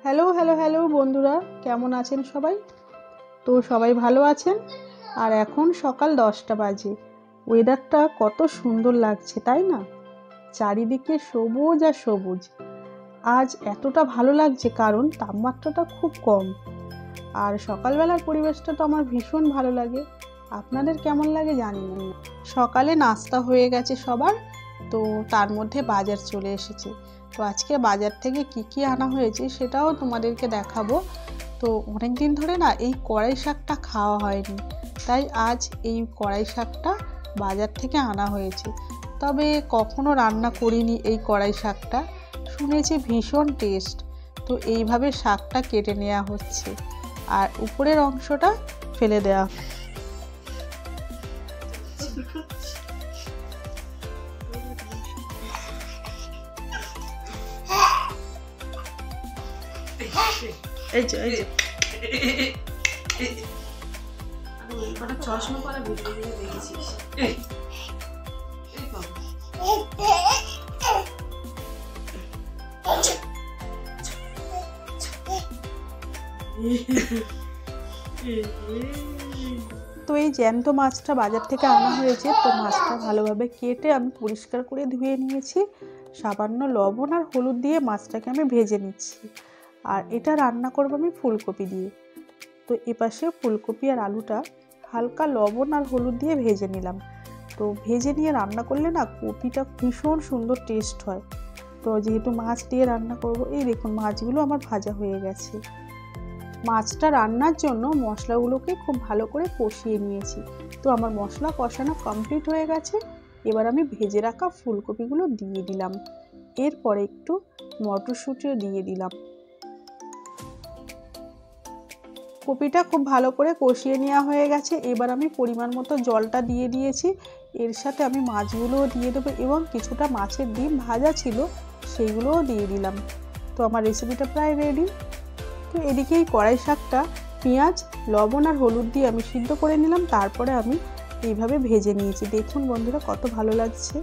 Hello hello hello বন্ধুরা, কেমন আছেন সবাই? তো সবাই ভালো আছেন। আর এখন সকাল 10টা বাজে। ওয়েদারটা কত সুন্দর লাগছে, তাই না? চারিদিকে সবুজ আর সবুজ। আজ এতটা ভালো লাগছে কারণ তাপমাত্রাটা খুব কম। আর সকালবেলার পরিবেশটা তো আমার ভীষণ ভালো লাগে। আপনাদের কেমন লাগে জানি না। সকালে নাস্তা হয়ে গেছে সবার, তো তার মধ্যে বাজার চলে এসেছে। তো আজকে বাজার থেকে কি আনা হয়েছে সেটাও তোমাদেরকে দেখাবো। তো অনেক দিন ধরে না এই কড়াই শাকটা খাওয়া হয়নি, তাই আজ এই কড়াই শাকটা বাজার থেকে আনা হয়েছে। তবে কখনো রান্না করিনি এই কড়াই শাকটা, শুনেছি ভীষণ টেস্ট। তো এইভাবে শাকটা কেটে নেওয়া হচ্ছে আর উপরের অংশটা ফেলে দেওয়া। এই যে চশমা পরা ভিডিও দেখেছিস? তো এই জ্যান্ত মাছটা বাজার থেকে আনা হয়েছে। তো মাছটা ভালোভাবে কেটে আমি পরিষ্কার করে ধুয়ে নিয়েছি। সামান্য লবণ আর হলুদ দিয়ে মাছটাকে আমি ভেজে নিচ্ছি। আর এটা রান্না করবো আমি ফুলকপি দিয়ে। তো এপাশে ফুলকপি আর আলুটা হালকা লবণ আর হলুদ দিয়ে ভেজে নিলাম। তো ভেজে নিয়ে রান্না করলে না কপিটা ভীষণ সুন্দর টেস্ট হয়। তো যেহেতু মাছ দিয়ে রান্না করব, এই দেখুন মাছগুলো আমার ভাজা হয়ে গেছে। মাছটা রান্নার জন্য মশলাগুলোকে খুব ভালো করে কষিয়ে নিয়েছি। তো আমার মশলা কষানো কমপ্লিট হয়ে গেছে। এবার আমি ভেজে রাখা ফুলকপিগুলো দিয়ে দিলাম। এরপরে একটু মটরশুঁটিও দিয়ে দিলাম। কপিটা খুব ভালো করে কষিয়ে নেওয়া হয়ে গেছে। এবার আমি পরিমাণ মতো জলটা দিয়ে দিয়েছি। এর সাথে আমি মাছগুলোও দিয়ে দেবো এবং কিছুটা মাছের ডিম ভাজা ছিল সেইগুলোও দিয়ে দিলাম। তো আমার রেসিপিটা প্রায় রেডি। তো এদিকে এই কড়াই শাকটা পেঁয়াজ, লবণ আর হলুদ দিয়ে আমি সিদ্ধ করে নিলাম। তারপরে আমি এইভাবে ভেজে নিয়েছি। দেখুন বন্ধুরা কত ভালো লাগছে।